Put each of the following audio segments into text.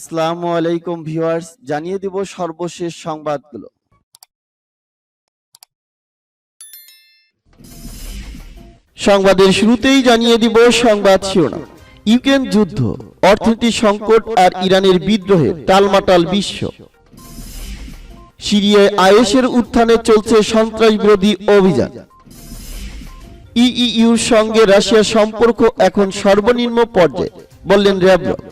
আসসালামু আলাইকুম ভিউয়ার্স, জানিয়ে দিব সর্বশেষ সংবাদগুলো। সংবাদের শুরুতেই জানিয়ে দিব সংবাদ শিরোনাম। ইউক্রেন যুদ্ধ, অর্থনৈতিক সংকট আর ইরানের বিদ্রোহে টালমাটাল বিশ্ব। সিরিয়ায় আইএসের উত্থানে চলছে সন্ত্রাস বিরোধী অভিযান। ইইউর সঙ্গে রাশিয়ার সম্পর্ক এখন সর্বনিম্ন পর্যায়ে, বললেন র্যাবলভ।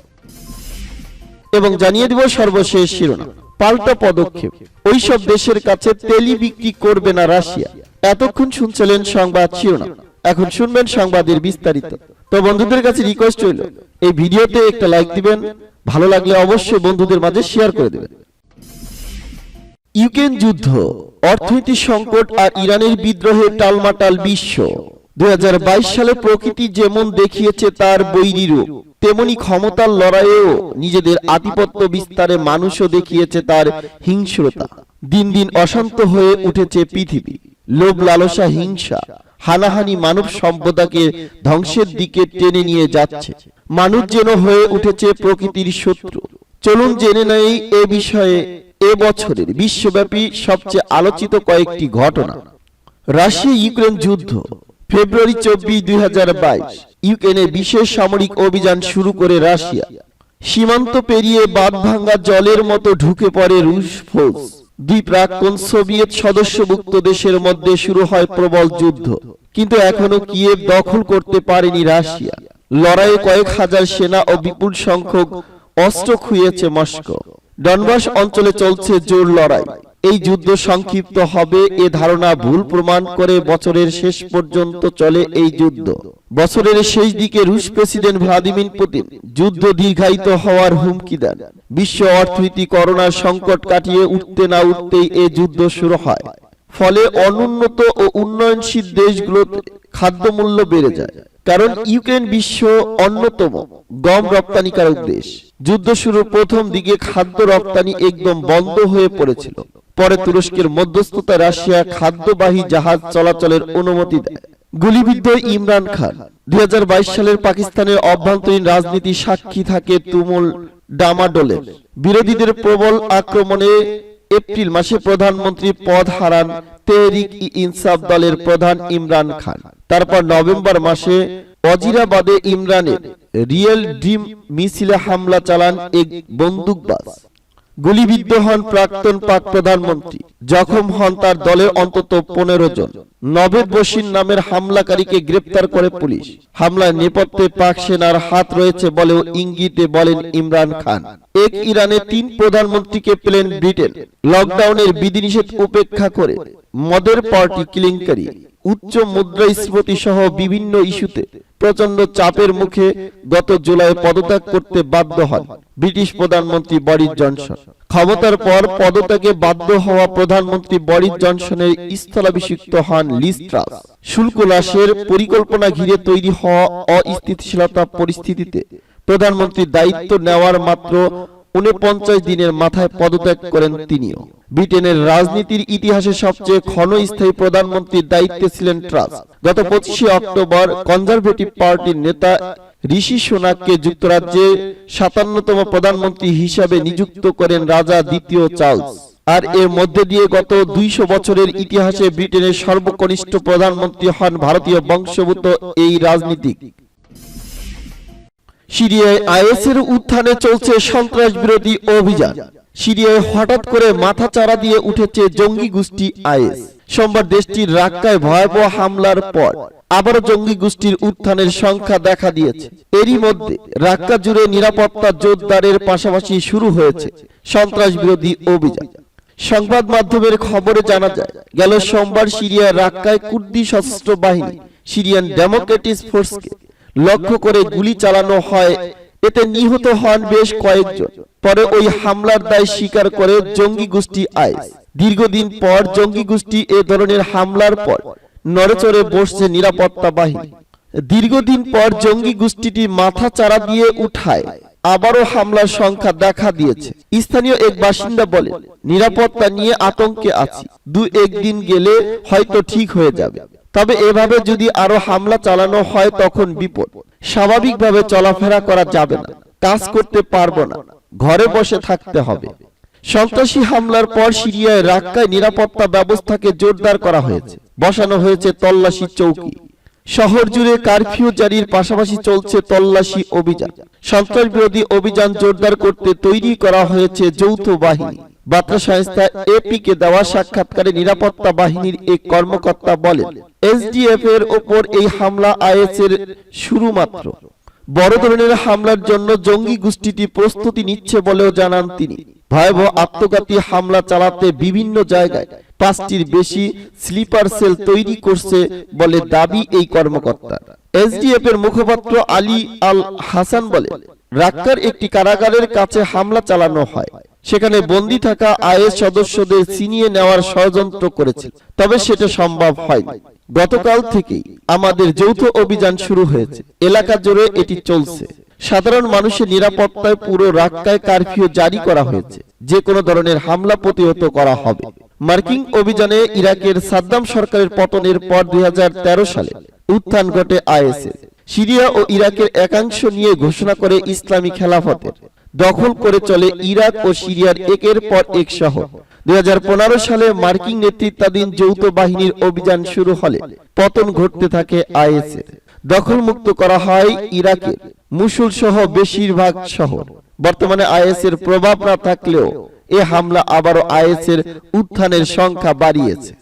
এবং জানিয়ে দিব সর্বশেষ শিরোনাম, পাল্টা পদক্ষেপ, ওইসব দেশের কাছে তেলই বিক্রি করবে না রাশিয়া। এতক্ষণ শুনছিলেন সংবাদ শিরোনাম, এখন শুনবেন সংবাদের বিস্তারিত। তো বন্ধুদের কাছে রিকোয়েস্ট রইল, এই ভিডিওতে একটা লাইক দিবেন, ভালো লাগলে অবশ্যই বন্ধুদের মাঝে শেয়ার করে দেবেন। ইউক্রেন যুদ্ধ, অর্থনৈতিক সংকট আর ইরানের বিদ্রোহে টালমাটাল বিশ্ব। 2022 সালে প্রকৃতি যেমন দেখিয়েছে তার বৈরী রূপ, তেমনি ক্ষমতার লড়াইয়েও নিজেদের আধিপত্য বিস্তারে মানুষও দেখিয়েছে তার হিংস্রতা। দিন দিন অশান্ত হয়ে উঠেছে পৃথিবী। লোভ, লালসা, হিংসা, হানাহানি মানব সভ্যতাকে ধ্বংসের দিকে টেনে নিয়ে যাচ্ছে। মানুষ যেন হয়ে উঠেছে প্রকৃতির শত্রু। চলুন জেনে নেই এ বিষয়ে এবছরের বিশ্বব্যাপী সবচেয়ে আলোচিত কয়েকটি ঘটনা। রাশিয়া ইউক্রেন যুদ্ধ। ফেব্রুয়ারি 24, 2022 ইউক্রেনে বিশেষ সামরিক অভিযান শুরু করে রাশিয়া। সীমান্ত পেরিয়ে বাঁধভাঙ্গা জলের মতো ঢুকে পড়ে রুশ ফৌজ। দুই প্রাক্তন সোভিয়েত সদস্যভুক্ত দেশের মধ্যে শুরু হয় প্রবল যুদ্ধ, কিন্তু এখনো কিয়েভ দখল করতে পারেনি রাশিয়া। লড়াইয়ে কয়েক হাজার সেনা ও বিপুল সংখ্যক অস্ত্র খুইয়েছে মস্কো। ডনবাস অঞ্চলে চলছে জোর লড়াই। এই যুদ্ধ সংক্ষিপ্ত হবে এ ধারণা ভুল প্রমাণ করে বছরের শেষ পর্যন্ত চলে এই যুদ্ধ। বছরের শেষ দিকে রুশ প্রেসিডেন্ট ভ্লাদিমির পুতিন যুদ্ধ দীর্ঘায়িত হওয়ার হুমকি দেন। বিশ্ব অর্থনীতি করোনার সংকট কাটিয়ে উঠতে না উঠতেই এ যুদ্ধ শুরু হয়। ফলে অনুন্নত ও উন্নয়নশীল দেশগুলোতে খাদ্যমূল্য বেড়ে যায়, কারণ ইউক্রেন বিশ্ব অন্যতম গম রপ্তানিকারক দেশ। যুদ্ধ শুরুর প্রথম দিকে খাদ্য রপ্তানি একদম বন্ধ হয়ে পড়েছিল। পরে তুরস্কের মধ্যস্থতায় রাশিয়া খাদ্যবাহী জাহাজ চলাচলের অনুমতি দেয়। গুলিবিদ্ধ ইমরান খান। 2022 সালের পাকিস্তানের অভ্যন্তরীণ রাজনীতি সাক্ষী থাকে তুমুল ডামাডোলের। বিরোধীদের প্রবল আক্রমণে এপ্রিল মাসে প্রধানমন্ত্রী পদ হারান তেহরিক ই ইনসাফ দলের প্রধান ইমরান খান। তারপর নভেম্বর মাসে ওয়াজিরাবাদে ইমরানের রিয়েল ড্রিম মিছিলে হামলা চালান এক বন্দুকবাজ। গুলিবিদ্ধ হন প্রাক্তন পাক প্রধানমন্ত্রী। জখম হন তার দলের অন্তত 15 জন। নভেদ বশির নামের হামলাকারীকে গ্রেপ্তার করে পুলিশ। হামলায় নেপথ্যে পাক সেনার হাত রয়েছে বলেও ইঙ্গিতে বলেন ইমরান খান। এক ইরানের 3 প্রধানমন্ত্রীকে পেলেন ব্রিটেন। লকডাউনের বিধিনিষেধ উপেক্ষা করে মদের পার্টি কেলেঙ্কারি, উচ্চ মুদ্রাস্ফীতি সহ বিভিন্ন ইস্যুতে প্রচন্ড চাপের মুখে গত জুলাই পদত্যাগ করতে বাধ্য হন ব্রিটিশ প্রধানমন্ত্রী বরিস জনসন। ক্ষমতার পর পদত্যাগে বাধ্য হওয়া প্রধানমন্ত্রী বরিস জনসনের স্থলাভিষিক্ত হন লিজ ট্রাস। শুল্ক হ্রাসের পরিকল্পনা ঘিরে তৈরি হওয়া অস্থিতিশীলতা পরিস্থিতিতে প্রধানমন্ত্রীর দায়িত্ব নেওয়ার মাত্র 49 দিনের মাথায় পদত্যাগ করেন তিনিও। ব্রিটেনের রাজনীতির ইতিহাসে সবচেয়ে ক্ষণস্থায়ী প্রধানমন্ত্রীর দায়িত্বে ছিলেন ট্রাস। গত 25 অক্টোবর কনজারভেটিভ পার্টির নেতা ঋষি সোনাককে যুক্তরাজ্যে 57তম প্রধানমন্ত্রী হিসাবে নিযুক্ত করেন রাজা দ্বিতীয় চার্লস। আর এর মধ্যে দিয়ে গত 200 বছরের ইতিহাসে ব্রিটেনের সর্বকনিষ্ঠ প্রধানমন্ত্রী হন ভারতীয় বংশোদ্ভূত এই রাজনীতিক। সিরিয়ায় আইএসের উত্থানে চলছে সন্ত্রাস বিরোধী অভিযান। সিরিয়ায় হঠাৎ করে মাথাচাড়া দিয়ে উঠেছে জঙ্গি গোষ্ঠী আইএস। সোমবার দেশটির রাক্কায় ভয়াবহ হামলার পর আবারও জঙ্গি গোষ্ঠীর উত্থানের সংখ্যা দেখা দিয়েছে। এরই মধ্যে রাক্কা জুড়ে নিরাপত্তা জোরদারের পাশাপাশি শুরু হয়েছে সন্ত্রাস বিরোধী অভিযান। সংবাদ মাধ্যমের খবরে জানা যায়, গেল সোমবার সিরিয়ার রাক্কায় কুর্দি সশস্ত্র বাহিনী সিরিয়ান ডেমোক্রেটিক ফোর্সকে লক্ষ্য করে গুলি চালানো হয়। এতে নিহত হন বেশ কয়েকজন। পরে ওই হামলার দায় স্বীকার করে জঙ্গি গোষ্ঠী আইএস। দীর্ঘদিন পর জঙ্গি গোষ্ঠী এ ধরনের হামলার পর নড়েচড়ে বসছে নিরাপত্তা বাহিনী। দীর্ঘদিন পর জঙ্গি গোষ্ঠীটি মাথা চাড়া দিয়ে উঠায় আবারও হামলার সংখ্যা দেখা দিয়েছে। স্থানীয় এক বাসিন্দা বলেন, নিরাপত্তা নিয়ে আতঙ্কে আছি, 2-1 দিন গেলে হয়তো ঠিক হয়ে যাবে। তবে এভাবে যদি আরো হামলা চালানো হয় তখন বিপদ। স্বাভাবিকভাবে চলাফেরা করা যাবে না, কাজ করতে পারবো না, ঘরে বসে থাকতে হবে। সন্ত্রাসী হামলার পর সিরিয়ায় রাক্কায় নিরাপত্তা ব্যবস্থাকে জোরদার করা হয়েছে, বসানো হয়েছে তল্লাশি চৌকি। শহর জুড়ে কারফিউ জারির পাশাপাশি চলছে তল্লাশি অভিযান। সন্ত্রাস বিরোধী অভিযান জোরদার করতে তৈরি করা হয়েছে যৌথ বাহিনী। বার্তা সংস্থা এপিকে দেওয়া সাক্ষাৎকারে নিরাপত্তা বাহিনীর এক কর্মকর্তা বলেন, এসডিএফ এর ওপর এই হামলা আইএসের শুরু মাত্র। বড় ধরনের হামলার জন্য জঙ্গি গোষ্ঠীটি প্রস্তুতি নিচ্ছে বলেও জানান তিনি। ভয়াবহ আত্মঘাতী হামলা চালাতে বিভিন্ন জায়গায় 5টির বেশি স্লিপার সেল তৈরি করছে বলে দাবি এই কর্মকর্তা। এসডিএফ এর মুখপাত্র আলী আল হাসান বলেন, রাক্কার একটি কারাগারের কাছে হামলা চালানো হয়। সেখানে বন্দী থাকা আইএস সদস্যদের ছিনিয়ে নেওয়ার ষড়যন্ত্র করেছিল, তবে সেটা সম্ভব হয়নি। গতকাল থেকেই আমাদের যৌথ অভিযান শুরু হয়েছে, এলাকা জুড়ে এটি চলছে। সাধারণ মানুষের নিরাপত্তায় পুরো রাক্কায় কারফিউ জারি করা হয়েছে, যে কোনো ধরনের হামলা প্রতিহত করা হবে। মার্কিন অভিযানে ইরাকের সাদ্দাম সরকারের পতনের পর 2013 সালে উত্থান ঘটে আইএসের। সিরিয়া ও ইরাকের একাংশ নিয়ে ঘোষণা করে ইসলামী খেলাফতের দখল করে চলে ইরাক ও সিরিয়ার একের পর এক শহর। 2015 সালে মার্কিন নেতৃত্বাধীন যৌথ বাহিনীর অভিযান শুরু হলে পতন ঘটতে থাকে আইএসের। দখলমুক্ত করা হয় ইরাকের মুসুল সহ বেশিরভাগ শহর। বর্তমানে আইএসের প্রভাব না থাকলেও এ হামলা আবারও আইএসের উত্থানের সংখ্যা বাড়িয়েছে।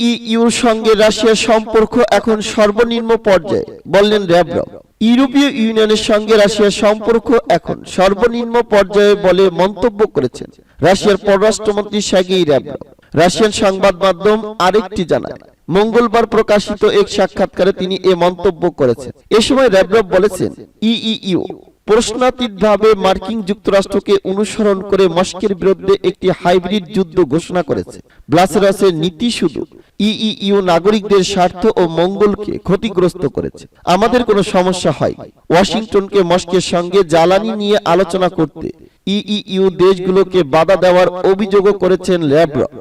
ইইউর সঙ্গে রাশিয়ার সম্পর্ক এখন সর্বনিম্ন পর্যায়ে, বললেন ল্যাভরভ। ইউরোপীয় ইউনিয়নের সঙ্গে রাশিয়ার সম্পর্ক এখন সর্বনিম্ন পর্যায়ে বলে মন্তব্য করেছেন রাশিয়ার পররাষ্ট্রমন্ত্রী সার্গেই ল্যাভরভ। রাশিয়ান সংবাদ মাধ্যম আরেকটি জানায়, মঙ্গলবার প্রকাশিত এক সাক্ষাৎকারে তিনি এ মন্তব্য করেছেন। এ সময় ল্যাভরভ বলেছেন, ইইউ প্রশ্নাতীতভাবে মার্কিন যুক্তরাষ্ট্রকে অনুসরণ করে মস্কোর বিরুদ্ধে একটি হাইব্রিড যুদ্ধ ঘোষণা করেছে। ব্লাসেরাসের নীতি শুধু ইইউ নাগরিকদের স্বার্থ ও মঙ্গলকে ক্ষতিগ্রস্ত করেছে। আমাদের কোনো সমস্যা হয় ওয়াশিংটনকে মস্কোর সঙ্গে জ্বালানি নিয়ে আলোচনা করতে ইইউ দেশগুলোকে বাধা দেওয়ার অভিযোগও করেছেন ল্যাভরভ।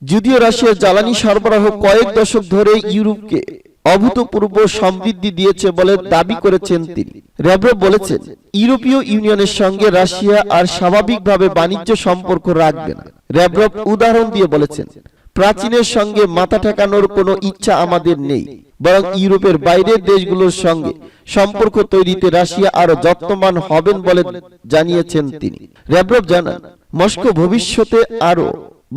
যদিও রাশিয়ার জ্বালানি সরবরাহ কয়েক দশক ধরে ইউরোপকে অভূতপূর্ব সমৃদ্ধি দিয়েছে বলে দাবি করেছেন তিনি। ল্যাভরভ বলেছেন, ইউরোপীয় ইউনিয়নের সঙ্গে রাশিয়া আর স্বাভাবিকভাবে বাণিজ্য সম্পর্ক রাখবে না। ল্যাভরভ উদাহরণ দিয়ে বলেছেন, প্রাচীনের সঙ্গে মাথা ঠেকানোর কোনো ইচ্ছা আমাদের নেই, বরং ইউরোপের বাইরের দেশগুলোর সঙ্গে সম্পর্ক তৈরিতে রাশিয়া আরো যত্নবান হবেন বলে জানিয়েছেন তিনি। ল্যাভরভ জানান, মস্কো ভবিষ্যতে আরো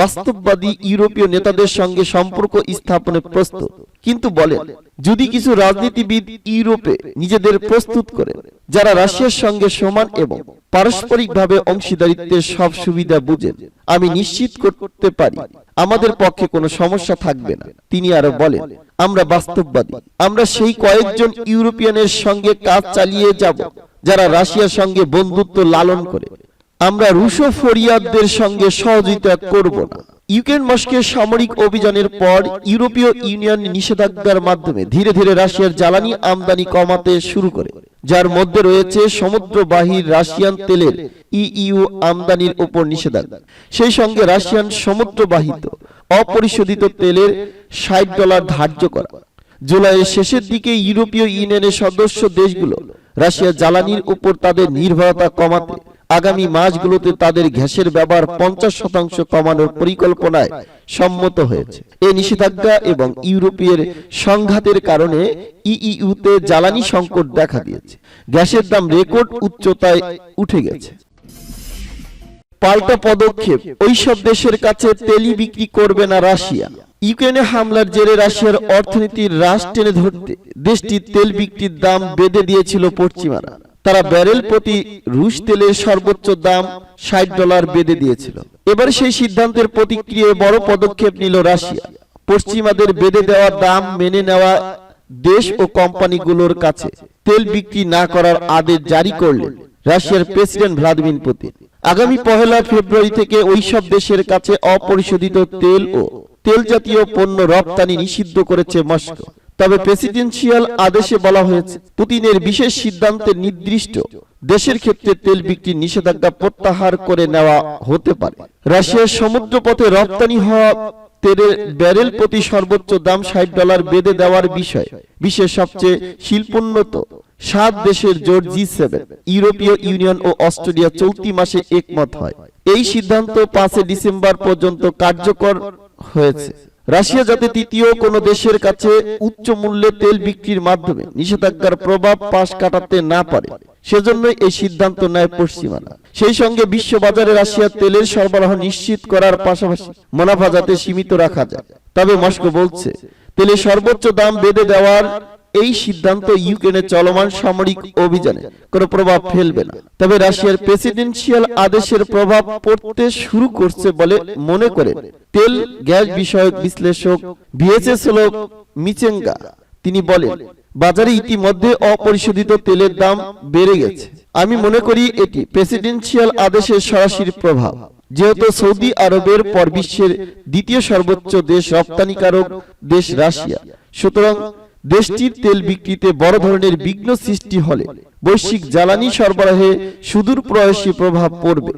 বাস্তববাদী ইউরোপীয় নেতাদের সঙ্গে সম্পর্ক স্থাপনে প্রস্তুত, কিন্তু বলেন, যদি কিছু রাজনীতিবিদ ইউরোপে নিজেদের প্রস্তুত করেন যারা রাশিয়ার সঙ্গে সমান এবং পারস্পরিকভাবে অংশীদারিত্বের সব সুবিধা বুঝেন, আমি নিশ্চিত করতে পারি আমাদের পক্ষে কোনো সমস্যা থাকবে না। তিনি আরো বলেন, আমরা বাস্তববাদী, আমরা সেই কয়েকজন ইউরোপিয়ানের সঙ্গে কাজ চালিয়ে যাব যারা রাশিয়ার সঙ্গে বন্ধুত্ব লালন করে। আমরা রুশো ফরিয়াদদের সঙ্গে সহযোগিতা করব না। ইউক্রেন মস্কোর সামরিক অভিযানের পর ইউরোপীয় ইউনিয়ন নিষেধাজ্ঞার মাধ্যমে ধীরে ধীরে রাশিয়ার জ্বালানি আমদানি কমাতে শুরু করে, যার মধ্যে রয়েছে সমুদ্রবাহী রাশিয়ান তেলের ইইউ আমদানির উপর নিষেধাজ্ঞা। সেই সঙ্গে রাশিয়ান সমুদ্রবাহিত অপরিশোধিত তেলের $60 ধার্য করা। জুলাইয়ের শেষের দিকে ইউরোপীয় ইউনিয়নের সদস্য দেশগুলো রাশিয়ার জ্বালানির উপর তাদের নির্ভরতা কমাতে আগামী মাসগুলোতে তাদের গ্যাসের ব্যবহার 50% কমানোর পরিকল্পনায় সম্মত হয়েছে। এই নিষেধাজ্ঞা এবং ইউরোপীয় সংঘাতের কারণে ইইউতে জ্বালানি সংকট দেখা দিয়েছে। গ্যাসের দাম রেকর্ড উচ্চতায় উঠে গেছে। পাল্টা পদক্ষেপ, ওইসব দেশের কাছে তেল বিক্রি করবে না রাশিয়া। ইউক্রেনে হামলার জেরে রাশিয়ার অর্থনীতির হ্রাস টেনে ধরতে দেশটির তেল বিক্রির দাম বেঁধে দিয়েছিল পশ্চিমারা। তারা ব্যারেল প্রতি রুশ তেলের সর্বোচ্চ দাম $60 বেঁধে দিয়েছিল। এবার সেই সিদ্ধান্তের প্রতিক্রিয়ায় বড় পদক্ষেপ নিল রাশিয়া। পশ্চিমাদের বেঁধে দেওয়া দাম মেনে নেওয়া দেশ ও কোম্পানিগুলোর কাছে তেল বিক্রি না করার আদেশ জারি করলেন রাশিয়ার প্রেসিডেন্ট ভ্লাদিমির পুতিন। আগামী 1 ফেব্রুয়ারি থেকে ওইসব দেশের কাছে অপরিশোধিত তেল ও তেল জাতীয় পণ্য রপ্তানি নিষিদ্ধ করেছে মস্কো। তবে প্রেসিডেন্সিয়াল আদেশে বলা হয়েছে, পুতিনের বিশেষ সিদ্ধান্তে নির্দিষ্ট দেশের ক্ষেত্রে তেল বিক্রির নিষেধাজ্ঞা প্রত্যাহার করে নেওয়া হতে পারে। রাশিয়ার সমুদ্রপথে রপ্তানি হওয়া তেলের ব্যারেল প্রতি সর্বোচ্চ দাম $60 বেঁধে দেওয়ার বিষয়ে বিশ্বের সবচেয়ে শিল্পোন্নত 7 দেশের জোট G7, ইউরোপীয় ইউনিয়ন ও অস্ট্রেলিয়া চলতি মাসে একমত হয়। এই সিদ্ধান্ত 5 ডিসেম্বর পর্যন্ত কার্যকর হয়েছে। রাশিয়া যাতে তৃতীয় কোনো দেশের কাছে উচ্চ মূল্যে তেল বিক্রির মাধ্যমে নিষেধাজ্ঞার প্রভাব পাশ কাটাতে না পারে, সেজন্য এই সিদ্ধান্ত নেয় পশ্চিমারা। সেই সঙ্গে বিশ্ববাজারে রাশিয়ার তেলের সরবরাহ নিশ্চিত করার পাশাপাশি মুনাফা যাতে সীমিত রাখা যায়। তবে মস্কো বলছে, তেলের সর্বোচ্চ দাম বেঁধে দেওয়ার এই সিদ্ধান্ত ইউক্রেনের চলমান সামরিক অভিযানে কোনো প্রভাব ফেলবে না। তবে রাশিয়ার প্রেসিডেন্সিয়াল আদেশের প্রভাব পড়তে শুরু করছে বলে মনে করেন তেল গ্যাস বিষয়ক বিশ্লেষক ভিয়েচেস্লাভ মিচেঙ্গা। তিনি বলেন, বাজারে ইতিমধ্যে অপরিশোধিত তেলের দাম বেড়ে গেছে। আমি মনে করি এটি প্রেসিডেন্সিয়াল আদেশের সরাসরি প্রভাব। যেহেতু সৌদি আরবের পর বিশ্বের দ্বিতীয় সর্বোচ্চ দেশ রপ্তানিকারক দেশ রাশিয়া, সুতরাং দেশটির তেল বিক্রিতে বড় ধরনের বিঘ্ন সৃষ্টি হলে বৈশ্বিক জ্বালানি সরবরাহে সুদূরপ্রয়াসী প্রভাব পড়বে।